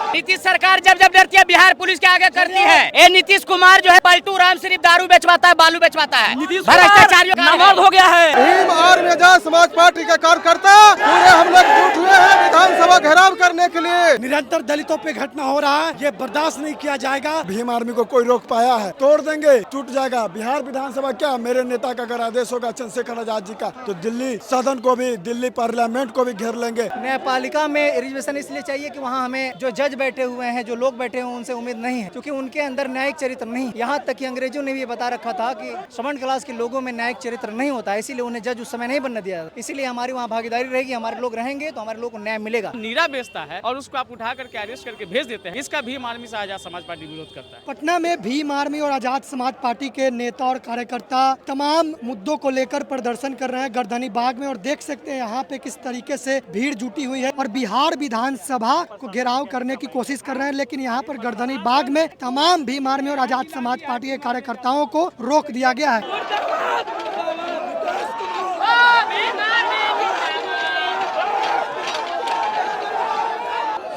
नीतीश सरकार जब जब डरती है बिहार पुलिस के आगे करती है। ये नीतीश कुमार जो है पलटू राम सिर्फ दारू बेचवाता है, बालू बेचवाता है, भ्रष्टाचारियों का नमर्द हो गया है। भीम आर्मी आजाद समाज पार्टी के कार्यकर्ता पूरे हम लोग जुट हुए हैं विधानसभा घेराव करने के लिए। निरंतर दलितों पे घटना हो रहा है, ये बर्दाश्त नहीं किया जाएगा। भीम आर्मी को कोई रोक पाया है, तोड़ देंगे, टूट जाएगा। बिहार विधानसभा क्या मेरे नेता का अगर आदेश होगा चंद्रशेखर आजाद जी का, तो दिल्ली सदन को भी, दिल्ली पार्लियामेंट को भी घेर लेंगे। न्यायपालिका में रिजर्वेशन इसलिए चाहिए कि वहाँ हमें जो जज बैठे हुए हैं, जो लोग बैठे हुए हैं, उनसे उम्मीद नहीं है, क्योंकि उनके अंदर न्यायिक चरित्र नहीं। यहाँ तक कि अंग्रेजों ने भी ये बता रखा था कि श्रवण क्लास के लोगों में न्यायिक चरित्र नहीं होता, इसीलिए उन्हें जज उस समय नहीं बनने दिया। इसीलिए हमारी वहाँ भागीदारी रहेगी, हमारे लोग रहेंगे तो हमारे लोग को न्याय मिलेगा। नीरा बेचता है और उसको आप उठा करके अरेस्ट करके भेज देते हैं, इसका भीम आर्मी से आजाद समाज पार्टी विरोध करता है। पटना में भीम आर्मी और आजाद समाज पार्टी के नेता और कार्यकर्ता तमाम मुद्दों को लेकर प्रदर्शन कर रहे हैं गर्दनी बाग में, और देख सकते हैं यहाँ पे किस तरीके से भीड़ जुटी हुई है और बिहार विधानसभा को घेराव करने की कोशिश कर रहे हैं। लेकिन यहाँ पर गर्दनी बाग में तमाम भीम आर्मी और आजाद समाज पार्टी के कार्यकर्ताओं को रोक दिया गया है।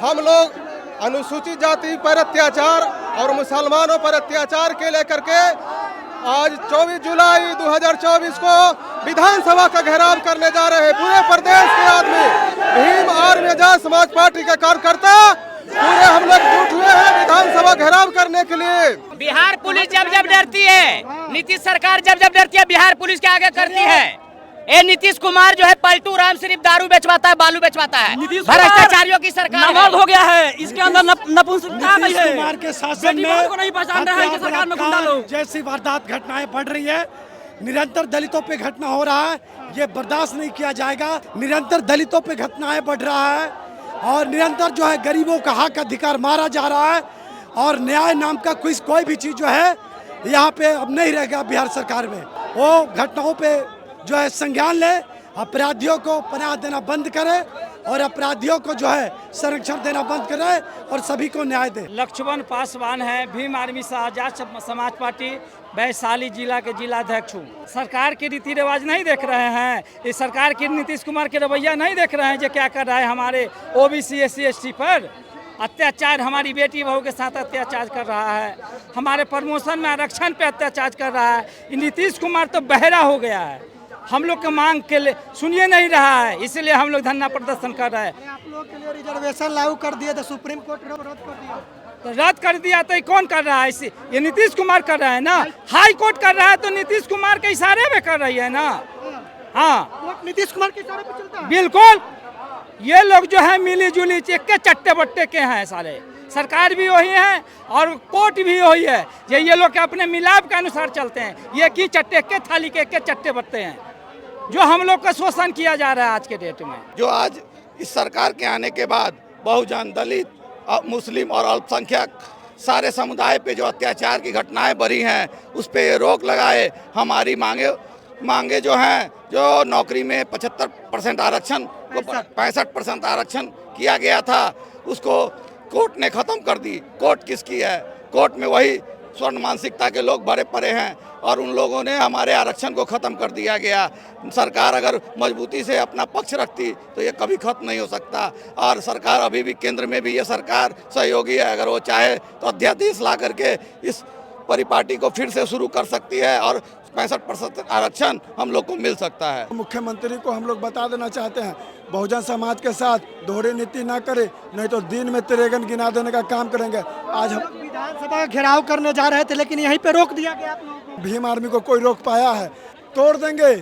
हम लोग अनुसूचित जाति पर अत्याचार और मुसलमानों पर अत्याचार के लेकर के आज 24 जुलाई 2024 को विधानसभा का घेराव करने जा रहे हैं। पूरे प्रदेश के आदमी भीम आर्मी आजाद समाज पार्टी के कार्यकर्ता पूरे हम लोग जुट हुए हैं विधानसभा घेराव करने के लिए। बिहार पुलिस जब जब डरती है, नीतीश सरकार जब जब डरती है बिहार पुलिस के आगे करती है। ये नीतीश कुमार जो है पलटू राम सिर्फ दारू बेचवाता है, बालू बेचवाता है, भ्रष्टाचारियों की सरकार नमर्द हो गया है। इसके अंदर नपुंसकता नहीं है। कुमार के शासन में को नहीं पहचान रहा है कि सरकार में गुंडा लोग जैसी वारदात घटनाएं बढ़ रही है, निरंतर दलितों पे घटना हो रहा है, ये बर्दाश्त नहीं किया जाएगा। निरंतर दलितों पे घटनाएं बढ़ रहा है और निरंतर जो है गरीबों का हक अधिकार मारा जा रहा है, और न्याय नाम का कोई भी चीज जो है यहाँ पे अब नहीं रहेगा बिहार सरकार में। वो घटनाओं पे जो है संज्ञान ले, अपराधियों को पनाह देना बंद करे और अपराधियों को जो है संरक्षण देना बंद करे और सभी को न्याय दे। लक्ष्मण पासवान है, भीम आर्मी से आजाद समाज पार्टी वैशाली जिला के जिलाध्यक्ष हूँ। सरकार के रीति रिवाज नहीं देख रहे हैं, इस सरकार की नीतीश कुमार के रवैया नहीं देख रहे हैं जो क्या कर रहा है हमारे OBC SC ST पर अत्याचार, हमारी बेटी बहू के साथ अत्याचार कर रहा है, हमारे प्रमोशन में आरक्षण पे अत्याचार कर रहा है। नीतीश कुमार तो बहरा हो गया है, हम लोग के मांग के लिए सुनिए नहीं रहा है, इसलिए हम लोग धरना प्रदर्शन कर रहे हैं। आप लोग के लिए रिजर्वेशन लागू कर दिए तो सुप्रीम कोर्ट रद्द कर दिया, तो रद्द कर दिया तो कौन कर रहा है? इसे ये नीतीश कुमार कर रहा है ना, हाई कोर्ट कर रहा है तो नीतीश कुमार के इशारे में कर रही है ना। हाँ, नीतीश कुमार के इशारे पे चलता है। बिल्कुल, ये लोग जो है मिली जुली के चट्टे बट्टे के हैं सारे, सरकार भी वही है और कोर्ट भी वही है। ये लोग के अपने मिलाप के अनुसार चलते हैं, ये की चट्टे के थाली के चट्टे बट्टे हैं, जो हम लोग का शोषण किया जा रहा है आज के डेट में। जो आज इस सरकार के आने के बाद बहुजन, दलित, मुस्लिम और अल्पसंख्यक सारे समुदाय पे जो अत्याचार की घटनाएं बढ़ी हैं उस पे ये रोक लगाए। हमारी मांगे जो हैं, जो नौकरी में 75% आरक्षण को 65% आरक्षण किया गया था, उसको कोर्ट ने ख़त्म कर दी। कोर्ट किसकी है? कोर्ट में वही स्वर्ण मानसिकता के लोग भरे पड़े हैं और उन लोगों ने हमारे आरक्षण को ख़त्म कर दिया गया। सरकार अगर मजबूती से अपना पक्ष रखती तो ये कभी खत्म नहीं हो सकता, और सरकार अभी भी केंद्र में भी ये सरकार सहयोगी है। अगर वो चाहे तो अध्यादेश ला करके इस परिपाटी को फिर से शुरू कर सकती है और 65% आरक्षण हम लोग को मिल सकता है। मुख्यमंत्री को हम लोग बता देना चाहते हैं, बहुजन समाज के साथ दोहरी नीति ना करे, नहीं तो दिन में तिरेगन गिना देने का काम करेंगे। आज हम विधानसभा घेराव करने जा रहे थे लेकिन यहीं पे रोक दिया गया आप लोगों को। भीम आर्मी को कोई रोक पाया है, तोड़ देंगे,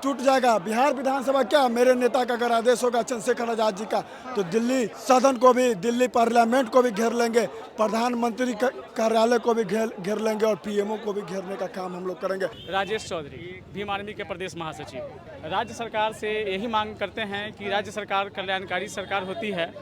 टूट जाएगा। बिहार विधानसभा क्या मेरे नेता का अगर आदेश होगा चंद्रशेखर आजाद जी का, तो दिल्ली सदन को भी, दिल्ली पार्लियामेंट को भी घेर लेंगे, प्रधानमंत्री कार्यालय को भी घेर लेंगे और PMO को भी घेरने का काम हम लोग करेंगे। राजेश चौधरी, भीम आर्मी के प्रदेश महासचिव। राज्य सरकार से यही मांग करते हैं कि राज्य सरकार कल्याणकारी सरकार होती है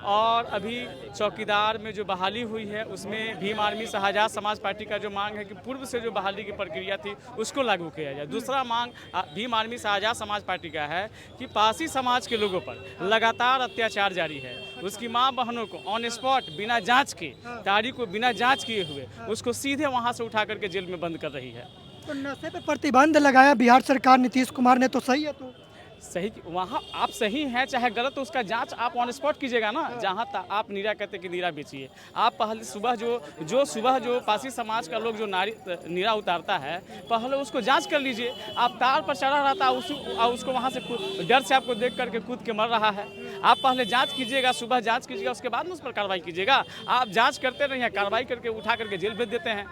और अभी चौकीदार में जो बहाली हुई है उसमें भीम आर्मी से आजाद समाज पार्टी का जो मांग है कि पूर्व से जो बहाली की प्रक्रिया थी उसको लागू किया जाए। दूसरा मांग भीम आर्मी से आजाद समाज पार्टी का है कि पासी समाज के लोगों पर लगातार अत्याचार जारी है, उसकी माँ बहनों को ऑन स्पॉट बिना जांच के, तारीख को बिना जांच किए हुए उसको सीधे वहाँ से उठा करके जेल में बंद कर रही है। तो नशे पे प्रतिबंध लगाया बिहार सरकार नीतीश कुमार ने, तो सही है? तो सही वहाँ आप सही हैं चाहे गलत, तो उसका जांच आप ऑन स्पॉट कीजिएगा ना। जहाँ आप नीरा कहते कि नीरा बेचिए, आप पहले सुबह जो पासी समाज का लोग जो नीरा उतारता है, पहले उसको जांच कर लीजिए। आप तार पर चढ़ा रहता है, उसको वहाँ से डर से आपको देख करके कूद के मर रहा है। आप पहले जांच कीजिएगा, सुबह जांच कीजिएगा, उसके बाद में उस पर कार्रवाई कीजिएगा। आप जांच करते नहीं हैं, कार्रवाई करके उठा करके जेल भेज देते हैं।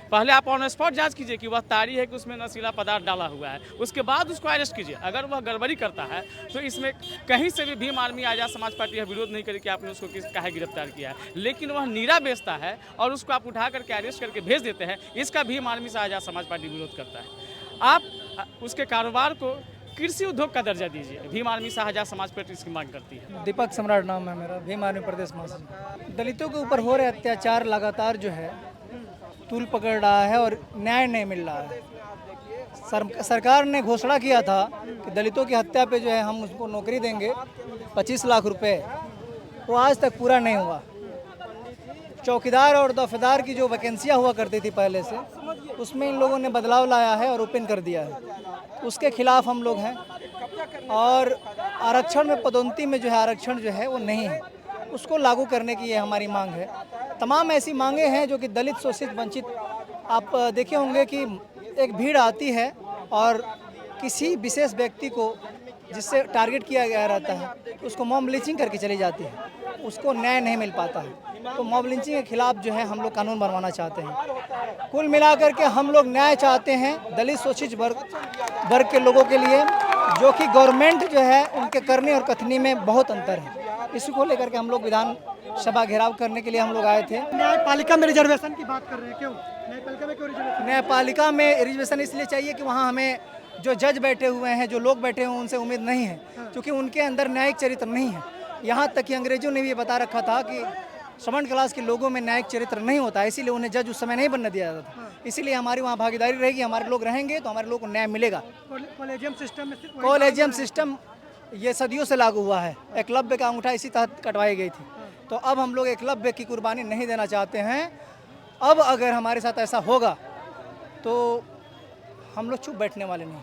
पहले आप ऑन स्पॉट जांच कीजिए कि वह तारी है कि उसमें नशीला पदार्थ डाला हुआ है, उसके बाद उसको अरेस्ट कीजिए। अगर वह गड़बड़ी करता है तो इसमें कहीं से भी भीम आर्मी आजाद समाज पार्टी यह विरोध नहीं करे कि आपने उसको काहे गिरफ्तार किया है, लेकिन वह नीरा बेचता है और उसको आप उठा करके अरेस्ट करके भेज देते हैं, इसका भीम आर्मी से आजाद समाज पार्टी विरोध करता है। आप उसके कारोबार को कृषि उद्योग का दर्जा दीजिए। भीम आर्मी से आजाद समाज पार्टी इसकी मांग करती है। दीपक सम्राट नाम है मेरा, भीम आर्मी प्रदेश महासचिव। दलितों के ऊपर हो रहे अत्याचार लगातार जो है तूल पकड़ रहा है और न्याय नहीं मिल रहा है। सरकार ने घोषणा किया था कि दलितों की हत्या पे जो है हम उसको नौकरी देंगे 25 लाख रुपए, वो आज तक पूरा नहीं हुआ। चौकीदार और दफेदार की जो वैकेंसियाँ हुआ करती थी पहले से, उसमें इन लोगों ने बदलाव लाया है और ओपन कर दिया है। उसके खिलाफ हम लोग हैं। और आरक्षण में पदोन्नति में जो है आरक्षण जो है वो नहीं है, उसको लागू करने की ये हमारी मांग है। तमाम ऐसी मांगे हैं जो कि दलित, शोषित, वंचित, आप देखे होंगे कि एक भीड़ आती है और किसी विशेष व्यक्ति को जिससे टारगेट किया गया रहता है उसको मॉब लिंचिंग करके चली जाती है, उसको न्याय नहीं मिल पाता है। तो मॉब लिंचिंग के खिलाफ जो है हम लोग कानून बनवाना चाहते हैं। कुल मिलाकर के हम लोग न्याय चाहते हैं दलित, शोषित वर्ग के लोगों के लिए, जो कि गवर्नमेंट जो है उनके करने और कथनी में बहुत अंतर है। इसी को लेकर के हम लोग विधानसभा घेराव करने के लिए हम लोग आए थे। न्यायपालिका में रिजर्वेशन की बात कर रहे हैं, क्यों न्यायपालिका में क्यों रिजर्वेशन? न्यायपालिका में रिजर्वेशन इसलिए चाहिए कि वहाँ हमें जो जज बैठे हुए हैं, जो लोग बैठे हुए हैं, उनसे उम्मीद नहीं है, क्योंकि उनके अंदर न्यायिक चरित्र नहीं है। यहाँ तक कि अंग्रेजों ने भी ये बता रखा था कि श्रमण क्लास के लोगों में न्यायिक चरित्र नहीं होता, इसीलिए उन्हें जज उस समय नहीं बनने दिया जाता था। इसीलिए हमारी वहाँ भागीदारी रहेगी, हमारे लोग रहेंगे तो हमारे लोग को न्याय मिलेगा। कॉलेजियम सिस्टम ये सदियों से लागू हुआ है। एकलव्य का अंगूठा इसी तहत कटवाई गई थी। तो अब हम लोग एकलव्य की कुर्बानी नहीं देना चाहते हैं। अब अगर हमारे साथ ऐसा होगा तो हम लोग चुप बैठने वाले नहीं।